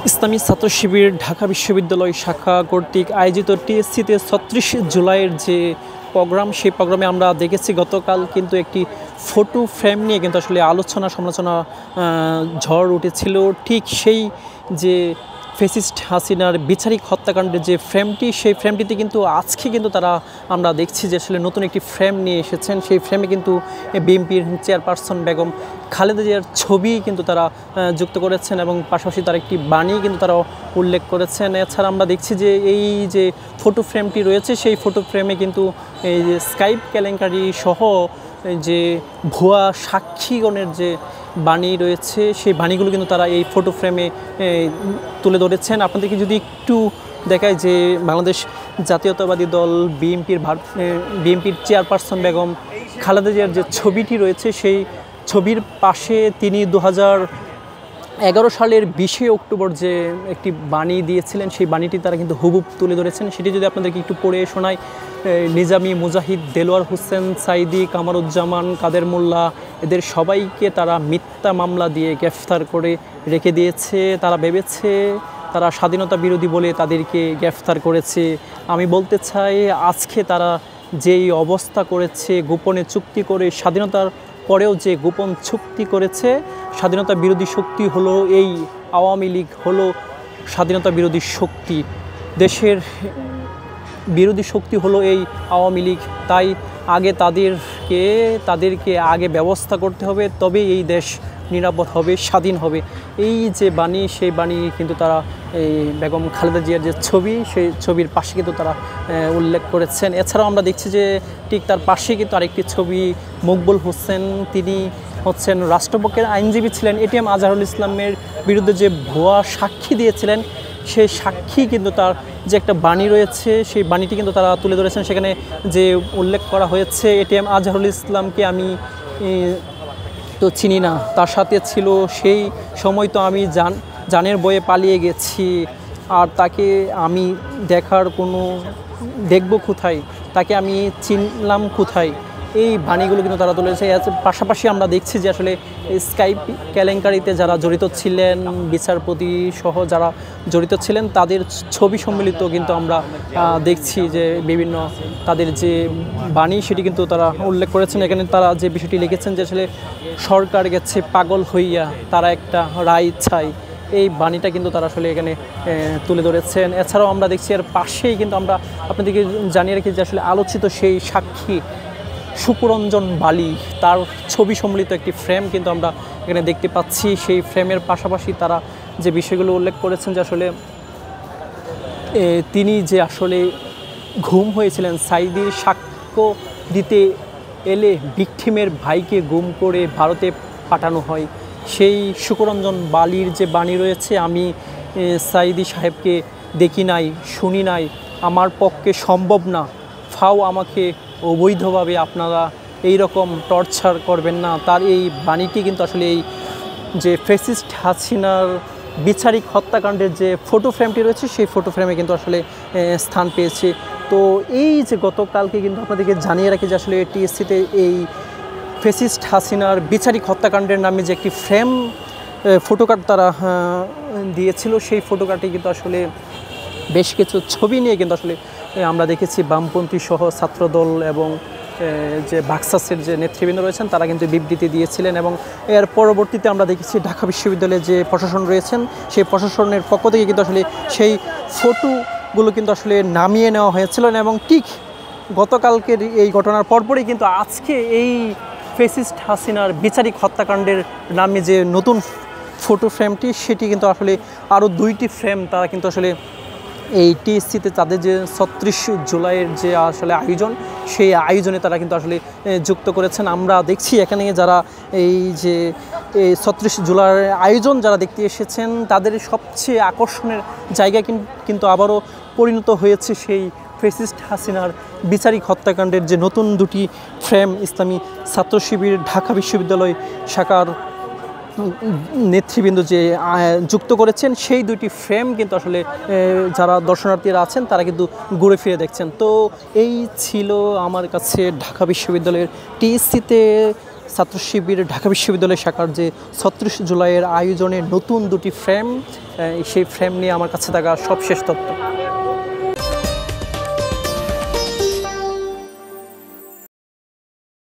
ইসলামী ছাত্র শিবির ঢাকা বিশ্ববিদ্যালয় শাখা কর্তৃক আয়োজিত টিএসসিতে ৩৬ জুলাইয়ের যে প্রোগ্রাম, সেই প্রোগ্রামে আমরা দেখেছি গতকাল কিন্তু একটি ফটো ফ্রেম নিয়ে কিন্তু আসলে আলোচনা সমালোচনা ঝড় উঠেছিল। ঠিক সেই যে ফ্যাসিস্ট হাসিনার বিচারিক হত্যাকাণ্ডের যে ফ্রেমটি, সেই ফ্রেমটিতে কিন্তু আজকে কিন্তু তারা আমরা দেখছি যে আসলে নতুন একটি ফ্রেম নিয়ে এসেছেন। সেই ফ্রেমে কিন্তু বিএনপির চেয়ারপারসন বেগম খালেদা জিয়ার ছবি কিন্তু তারা যুক্ত করেছেন এবং পাশাপাশি তার একটি বাণী কিন্তু তারা উল্লেখ করেছেন। এছাড়া আমরা দেখছি যে এই যে ফটো ফ্রেমটি রয়েছে, সেই ফটো ফ্রেমে কিন্তু এই যে স্কাইপ কেলেঙ্কারি সহ যে ভুয়া সাক্ষীগণের যে বাণী রয়েছে, সেই বাণীগুলো কিন্তু তারা এই ফটো ফ্রেমে তুলে ধরেছেন। আপনাদেরকে যদি একটু দেখায় যে বাংলাদেশ জাতীয়তাবাদী দল বিএনপির চেয়ারপারসন বেগম খালেদা জিয়ার যে ছবিটি রয়েছে, সেই ছবির পাশে তিনি 2011 সালের 20 অক্টোবর যে একটি বাণী দিয়েছিলেন, সেই বাণীটি তারা কিন্তু হুবহুব তুলে ধরেছেন। সেটি যদি আপনাদেরকে একটু পড়ে শোনাই, নিজামী, মুজাহিদ, দেলোয়ার হোসেন, সাইদি, কামারুজ্জামান, কাদের মোল্লা, এদের সবাইকে তারা মিথ্যা মামলা দিয়ে গ্রেফতার করে রেখে দিয়েছে। তারা ভেবেছে তারা স্বাধীনতা বিরোধী বলে তাদেরকে গ্রেফতার করেছে। আমি বলতে চাই, আজকে তারা যেই অবস্থা করেছে, গোপনে চুক্তি করে স্বাধীনতার পরেও যে গোপন চুক্তি করেছে, স্বাধীনতা বিরোধী শক্তি হলো এই আওয়ামী লীগ, হলো স্বাধীনতা বিরোধী শক্তি, দেশের বিরোধী শক্তি হলো এই আওয়ামী লীগ। তাই আগে তাদেরকে আগে ব্যবস্থা করতে হবে, তবে এই দেশ নিরাপদ হবে, স্বাধীন হবে। এই যে বাণী, সেই বাণী কিন্তু তারা এই বেগম খালেদা জিয়ার যে ছবি, সেই ছবির পাশে কিন্তু তারা উল্লেখ করেছেন। এছাড়াও আমরা দেখছি যে ঠিক তার পাশে কিন্তু আরেকটি ছবি, মকবুল হোসেন, তিনি হচ্ছেন রাষ্ট্রপক্ষের আইনজীবী ছিলেন। এটিএম আজহারুল ইসলামের বিরুদ্ধে যে ভুয়া সাক্ষী দিয়েছিলেন, সেই সাক্ষী কিন্তু তার যে একটা বাণী রয়েছে, সেই বাণীটি কিন্তু তারা তুলে ধরেছেন। সেখানে যে উল্লেখ করা হয়েছে, এটিএম আজহারুল ইসলামকে আমি তো চিনি না, তার সাথে ছিল সেই সময় তো আমি জানের বয়ে পালিয়ে গেছি, আর তাকে আমি দেখব কোথায়, তাকে আমি চিনলাম কোথায়। এই বাণীগুলো কিন্তু তারা তুলেছে। পাশাপাশি আমরা দেখছি যে আসলে স্কাইপ কেলেঙ্কারিতে যারা জড়িত ছিলেন, বিচারপতি সহ যারা জড়িত ছিলেন, তাদের ছবি সম্মিলিত কিন্তু আমরা দেখছি যে বিভিন্ন তাদের যে বাণী, সেটি কিন্তু তারা উল্লেখ করেছেন। এখানে তারা যে বিষয়টি লিখেছেন যে আসলে সরকার গেছে পাগল হইয়া, তারা একটা রায় চাই, এই বাণীটা কিন্তু তারা আসলে এখানে তুলে ধরেছেন। এছাড়াও আমরা দেখছি এর পাশেই কিন্তু আমরা আপনাদেরকে জানিয়ে রাখি যে আসলে আলোচিত সেই সাক্ষী সুকুরঞ্জন বালি, তার ছবি সম্মিলিত একটি ফ্রেম কিন্তু আমরা এখানে দেখতে পাচ্ছি। সেই ফ্রেমের পাশাপাশি তারা যে বিষয়গুলো উল্লেখ করেছেন যে আসলে তিনি যে আসলে গুম হয়েছিলেন, সাইদির সাক্ষ্য দিতে এলে ভিকটিমের ভাইকে গুম করে ভারতে পাঠানো হয়। সেই সুকুরঞ্জন বালির যে বাণী রয়েছে, আমি সাইদি সাহেবকে দেখি নাই, শুনি নাই, আমার পক্ষে সম্ভব না, ফাও আমাকে অবৈধভাবে আপনারা এই রকম টর্চার করবেন না। তার এই বাণীটি কিন্তু আসলে এই যে ফ্যাসিস্ট হাসিনার বিচারিক হত্যাকাণ্ডের যে ফটো ফ্রেমটি রয়েছে, সেই ফটো ফ্রেমে কিন্তু আসলে স্থান পেয়েছে। তো এই যে গতকালকে কিন্তু আপনাদেরকে জানিয়ে রাখি যে আসলে টিএসসিতে এই ফ্যাসিস্ট হাসিনার বিচারিক হত্যাকাণ্ডের নামে যে একটি ফ্রেম ফটোকার্ড তারা দিয়েছিল, সেই ফটোকার্ডটি কিন্তু আসলে বেশ কিছু ছবি নিয়ে কিন্তু আসলে আমরা দেখেছি বামপন্থী সহ ছাত্রদল এবং যে বাক্সাসের যে নেতৃবৃন্দ রয়েছেন, তারা কিন্তু বিবৃতি দিয়েছিলেন। এবং এর পরবর্তীতে আমরা দেখেছি ঢাকা বিশ্ববিদ্যালয়ের যে প্রশাসন রয়েছেন, সেই প্রশাসনের পক্ষ থেকে কিন্তু আসলে সেই ফটোগুলো কিন্তু আসলে নামিয়ে নেওয়া হয়েছিল। এবং ঠিক গতকালকের এই ঘটনার পরপরই কিন্তু আজকে এই ফ্যাসিস্ট হাসিনার বিচারিক হত্যাকাণ্ডের নামে যে নতুন ফটো ফ্রেমটি, সেটি কিন্তু আসলে আরও 2টি ফ্রেম তারা কিন্তু আসলে এই টিএসসিতে তাদের যে ৩৬ জুলাইয়ের যে আসলে আয়োজন, সেই আয়োজনে তারা কিন্তু আসলে যুক্ত করেছেন। আমরা দেখছি এখানে যারা এই যে ৩৬ জুলাইয়ের আয়োজন যারা দেখতে এসেছেন, তাদের সবচেয়ে আকর্ষণের জায়গা কিন্তু আবারও পরিণত হয়েছে সেই ফ্যাসিস্ট হাসিনার বিচারিক হত্যাকাণ্ডের যে নতুন 2টি ফ্রেম ইসলামী ছাত্র শিবির ঢাকা বিশ্ববিদ্যালয় শাখার নেতৃবৃন্দ যে যুক্ত করেছেন, সেই 2টি ফ্রেম কিন্তু আসলে যারা দর্শনার্থীরা আছেন তারা কিন্তু ঘুরে ফিরে দেখছেন। তো এই ছিল আমার কাছে ঢাকা বিশ্ববিদ্যালয়ের টিএসসিতে ছাত্র শিবির ঢাকা বিশ্ববিদ্যালয় শাখার যে ৩৬ জুলাইয়ের আয়োজনে নতুন দুটি ফ্রেম, সেই ফ্রেম নিয়ে আমার কাছে থাকা সবশেষ তথ্য।